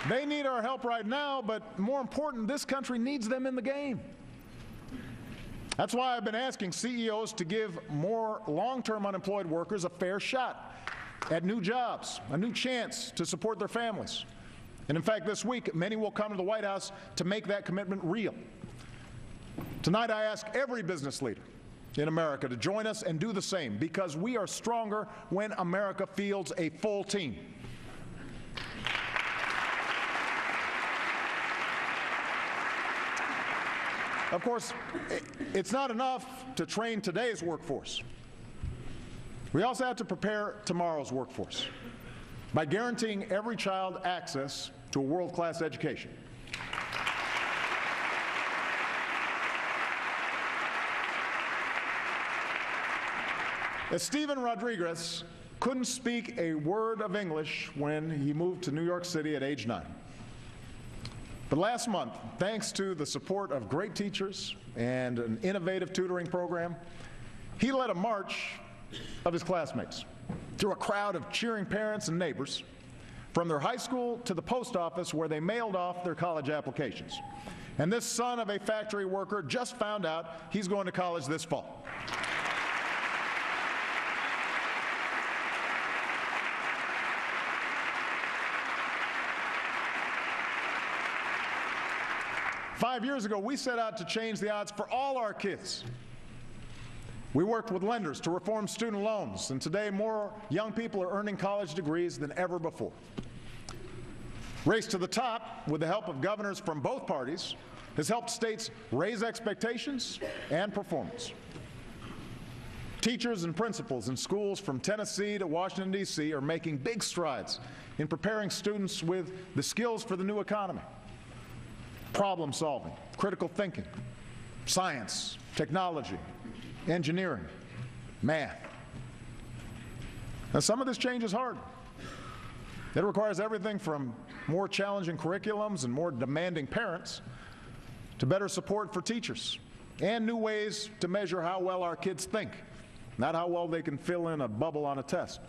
They need our help right now, but more important, this country needs them in the game. That's why I've been asking CEOs to give more long-term unemployed workers a fair shot at new jobs, a new chance to support their families. And in fact, this week, many will come to the White House to make that commitment real. Tonight, I ask every business leader in America to join us and do the same, because we are stronger when America fields a full team. Of course, it's not enough to train today's workforce. We also have to prepare tomorrow's workforce by guaranteeing every child access to a world-class education. Estevan Rodriguez couldn't speak a word of English when he moved to New York City at age 9. But last month, thanks to the support of great teachers and an innovative tutoring program, he led a march of his classmates through a crowd of cheering parents and neighbors from their high school to the post office where they mailed off their college applications. And this son of a factory worker just found out he's going to college this fall. Five years ago, we set out to change the odds for all our kids. We worked with lenders to reform student loans, and today more young people are earning college degrees than ever before. Race to the Top, with the help of governors from both parties, has helped states raise expectations and performance. Teachers and principals in schools from Tennessee to Washington, D.C. are making big strides in preparing students with the skills for the new economy: problem solving, critical thinking, science, technology, engineering, math. Now, some of this change is hard. It requires everything from more challenging curriculums and more demanding parents to better support for teachers and new ways to measure how well our kids think, not how well they can fill in a bubble on a test.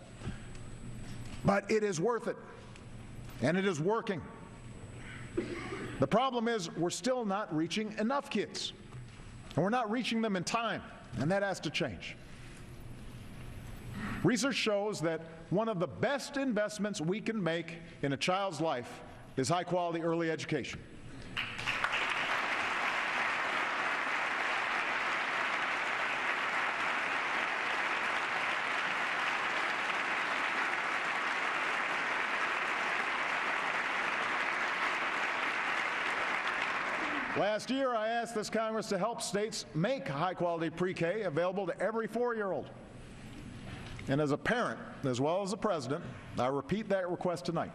But it is worth it, and it is working. The problem is we're still not reaching enough kids, and we're not reaching them in time, and that has to change. Research shows that one of the best investments we can make in a child's life is high-quality early education. Last year, I asked this Congress to help states make high-quality pre-K available to every 4-year-old. And as a parent, as well as a president, I repeat that request tonight.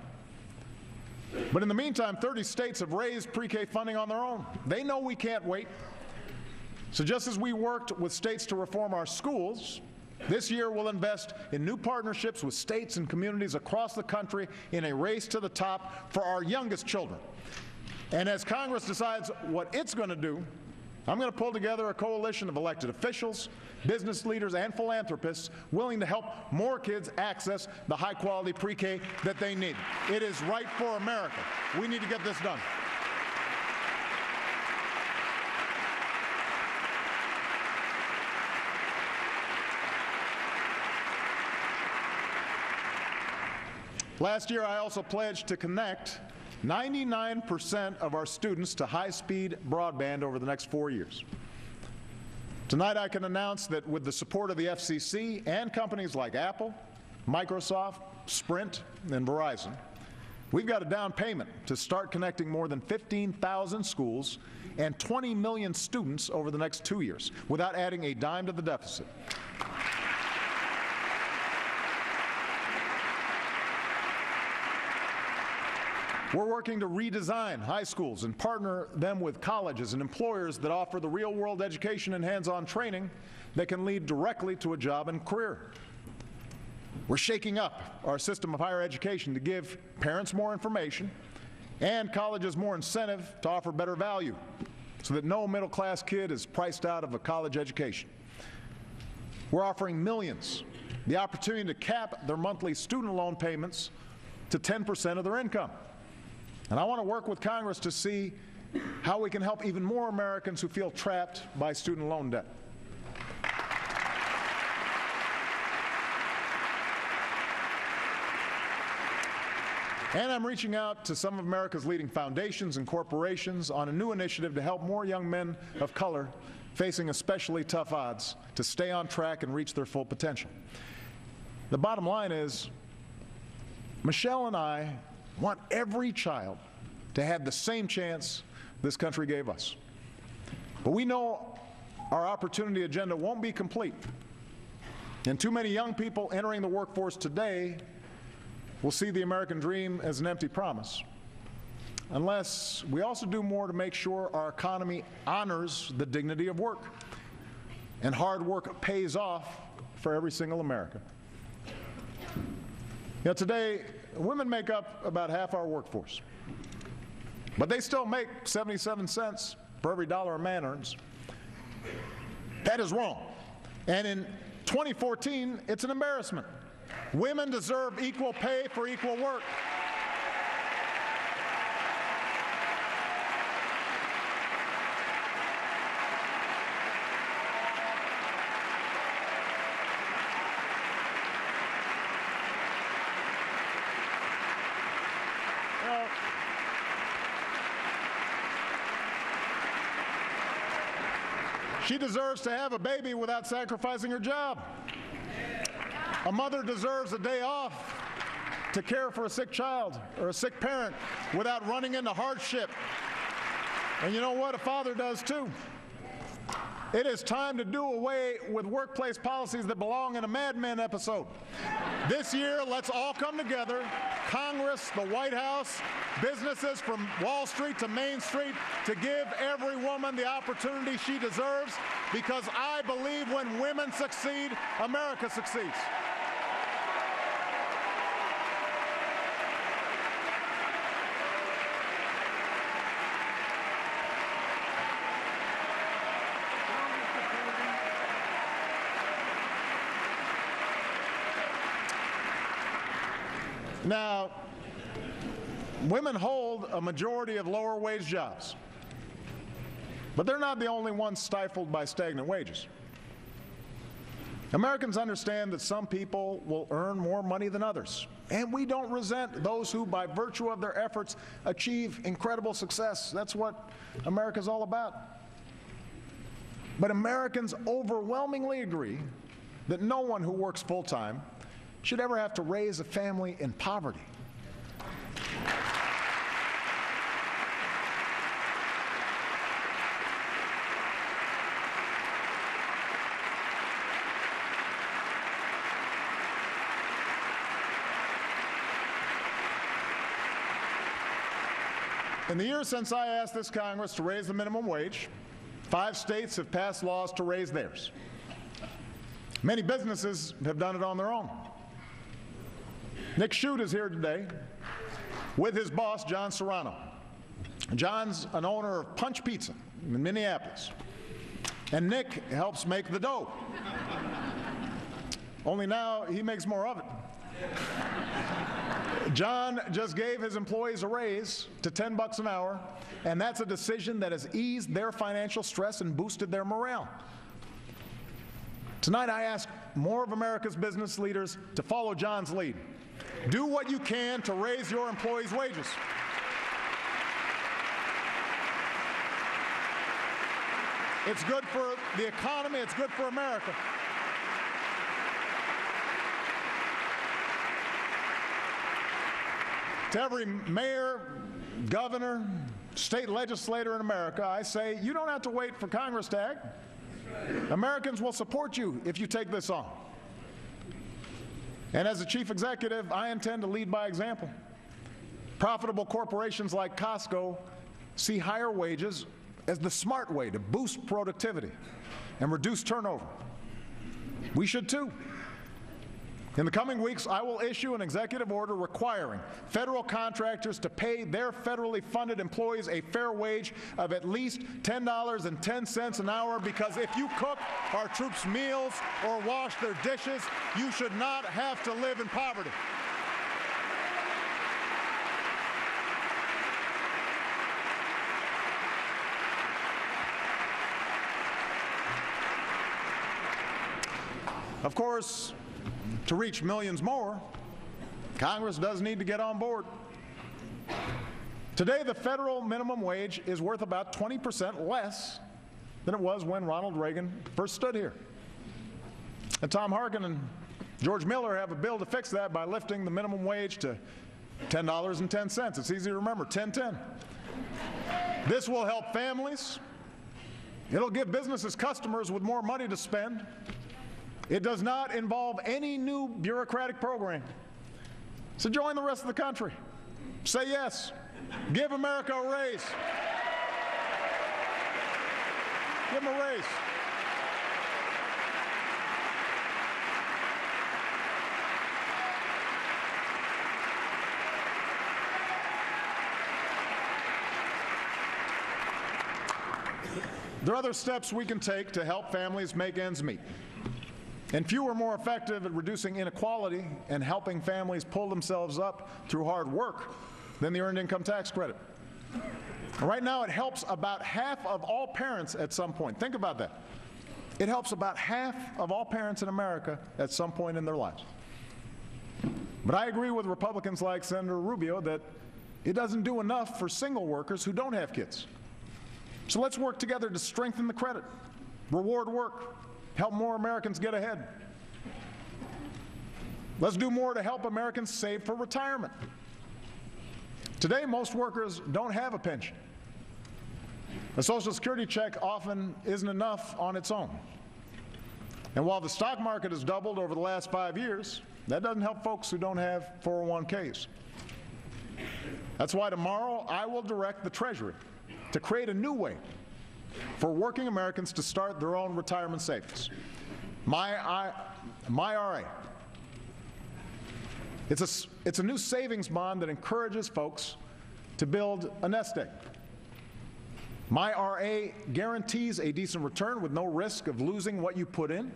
But in the meantime, 30 states have raised pre-K funding on their own. They know we can't wait. So just as we worked with states to reform our schools, this year we'll invest in new partnerships with states and communities across the country in a race to the top for our youngest children. And as Congress decides what it's going to do, I'm going to pull together a coalition of elected officials, business leaders, and philanthropists willing to help more kids access the high-quality pre-K that they need. It is right for America. We need to get this done. Last year, I also pledged to connect 99% of our students to high-speed broadband over the next 4 years. Tonight I can announce that with the support of the FCC and companies like Apple, Microsoft, Sprint, and Verizon, we've got a down payment to start connecting more than 15,000 schools and 20 million students over the next 2 years without adding a dime to the deficit. We're working to redesign high schools and partner them with colleges and employers that offer the real-world education and hands-on training that can lead directly to a job and career. We're shaking up our system of higher education to give parents more information and colleges more incentive to offer better value so that no middle-class kid is priced out of a college education. We're offering millions the opportunity to cap their monthly student loan payments to 10% of their income. And I want to work with Congress to see how we can help even more Americans who feel trapped by student loan debt. And I'm reaching out to some of America's leading foundations and corporations on a new initiative to help more young men of color facing especially tough odds to stay on track and reach their full potential. The bottom line is, Michelle and I want every child to have the same chance this country gave us. But we know our opportunity agenda won't be complete. And too many young people entering the workforce today will see the American dream as an empty promise, unless we also do more to make sure our economy honors the dignity of work and hard work pays off for every single American. You know, today, women make up about half our workforce, but they still make 77 cents for every dollar a man earns. That is wrong. And in 2014, it's an embarrassment. Women deserve equal pay for equal work. She deserves to have a baby without sacrificing her job. A mother deserves a day off to care for a sick child or a sick parent without running into hardship. And you know what? A father does too. It is time to do away with workplace policies that belong in a Mad Men episode. This year, let's all come together, Congress, the White House, businesses from Wall Street to Main Street, to give every woman the opportunity she deserves, because I believe when women succeed, America succeeds. Now, women hold a majority of lower wage jobs, but they're not the only ones stifled by stagnant wages. Americans understand that some people will earn more money than others, and we don't resent those who, by virtue of their efforts, achieve incredible success. That's what America's all about. But Americans overwhelmingly agree that no one who works full-time should ever have to raise a family in poverty. In the years since I asked this Congress to raise the minimum wage, 5 states have passed laws to raise theirs. Many businesses have done it on their own. Nick Shute is here today with his boss, John Serrano. John's an owner of Punch Pizza in Minneapolis, and Nick helps make the dough. Only now he makes more of it. John just gave his employees a raise to $10 an hour, and that's a decision that has eased their financial stress and boosted their morale. Tonight I ask more of America's business leaders to follow John's lead. Do what you can to raise your employees' wages. It's good for the economy, it's good for America. To every mayor, governor, state legislator in America, I say, you don't have to wait for Congress to act. Americans will support you if you take this on. And as a chief executive, I intend to lead by example. Profitable corporations like Costco see higher wages as the smart way to boost productivity and reduce turnover. We should too. In the coming weeks, I will issue an executive order requiring federal contractors to pay their federally funded employees a fair wage of at least $10.10 an hour, because if you cook our troops' meals or wash their dishes, you should not have to live in poverty. Of course, to reach millions more, Congress does need to get on board. Today, the federal minimum wage is worth about 20% less than it was when Ronald Reagan first stood here. And Tom Harkin and George Miller have a bill to fix that by lifting the minimum wage to $10.10. It's easy to remember, 10.10. This will help families. It'll give businesses customers with more money to spend. It does not involve any new bureaucratic program. So join the rest of the country. Say yes. Give America a raise. Give them a raise. There are other steps we can take to help families make ends meet. And few are more effective at reducing inequality and helping families pull themselves up through hard work than the Earned Income Tax Credit. Right now, it helps about half of all parents at some point. Think about that. It helps about half of all parents in America at some point in their lives. But I agree with Republicans like Senator Rubio that it doesn't do enough for single workers who don't have kids. So let's work together to strengthen the credit, reward work, help more Americans get ahead. Let's do more to help Americans save for retirement. Today, most workers don't have a pension. A Social Security check often isn't enough on its own. And while the stock market has doubled over the last 5 years, that doesn't help folks who don't have 401ks. That's why tomorrow I will direct the Treasury to create a new way for working Americans to start their own retirement savings. MyRA. It's a new savings bond that encourages folks to build a nest egg. MyRA guarantees a decent return with no risk of losing what you put in.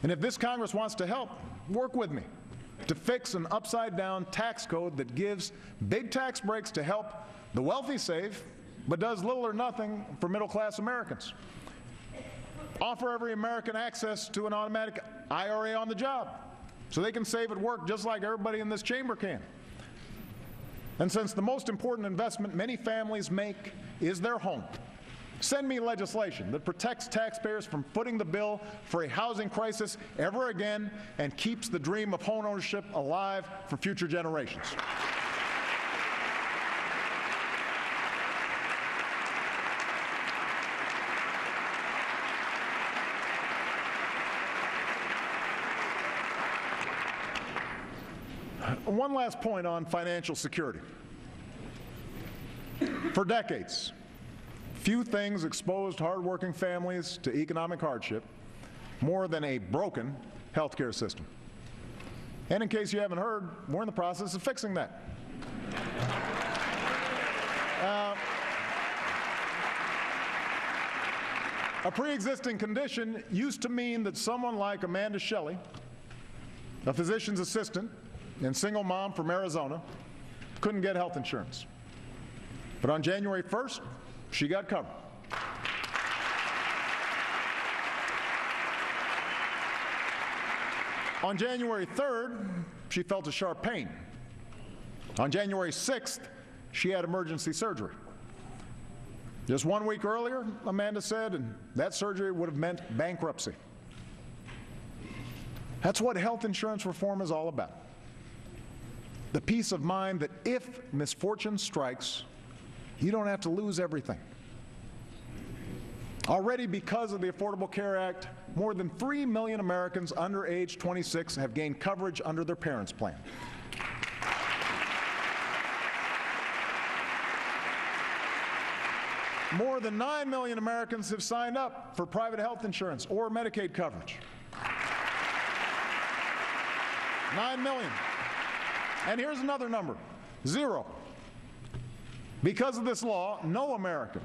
And if this Congress wants to help, work with me to fix an upside-down tax code that gives big tax breaks to help the wealthy save, but does little or nothing for middle-class Americans. Offer every American access to an automatic IRA on the job so they can save at work just like everybody in this chamber can. And since the most important investment many families make is their home, send me legislation that protects taxpayers from footing the bill for a housing crisis ever again and keeps the dream of home ownership alive for future generations. One last point on financial security. For decades, few things exposed hardworking families to economic hardship more than a broken health care system. And in case you haven't heard, we're in the process of fixing that. A pre-existing condition used to mean that someone like Amanda Shelley, a physician's assistant and single mom from Arizona, couldn't get health insurance. But on January 1st, she got covered. On January 3rd, she felt a sharp pain. On January 6th, she had emergency surgery. Just 1 week earlier, Amanda said, and that surgery would have meant bankruptcy. That's what health insurance reform is all about. The peace of mind that if misfortune strikes, you don't have to lose everything. Already, because of the Affordable Care Act, more than 3 million Americans under age 26 have gained coverage under their parents' plan. More than 9 million Americans have signed up for private health insurance or Medicaid coverage. 9 million. And here's another number, 0. Because of this law, no American,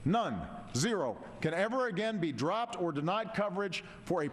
none, 0, can ever again be dropped or denied coverage for a